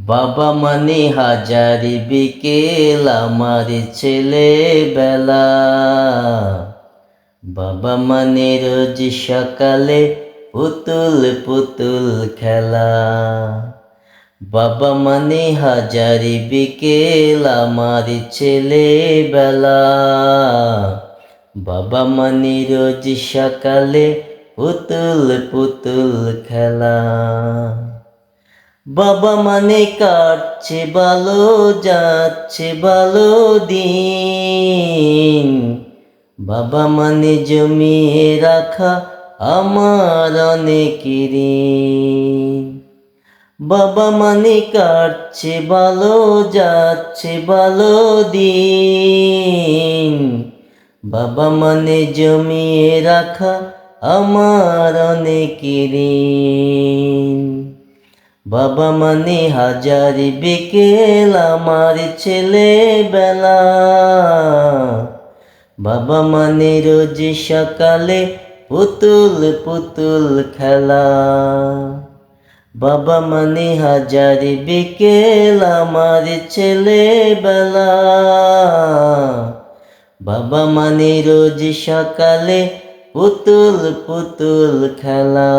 বাবা মানে হাজারি বিকেল আমার ছেলেবেলা। বাবা মানে রোজ সকালে পুতুল পুতুল খেলা। বাবা মানে হাজারি বিকেল আমার ছেলেবেলা। বাবা মানে রোজ সকালে পুতুল পুতুল খেলা। বাবা মানে কাটছে ভালো, যাচ্ছে ভালো দিন। বাবা মানে জমিয়ে রাখা আমার অনেক ঋণ। বাবা মানে কাটছে ভালো, যাচ্ছে ভালো দিন। বাবা মানে জমিয়ে রাখা আমার অনেক ঋণ। বাবা মানে হাজারি বিকেল আমার ছেলেবেলা। বাবা মানে রোজ সকালে পুতুল পুতুল খেলা। বাবা মানে হাজারি বিকেল আমার ছেলেবেলা। বাবা মানে রোজ সকালে পুতুল পুতুল খেলা।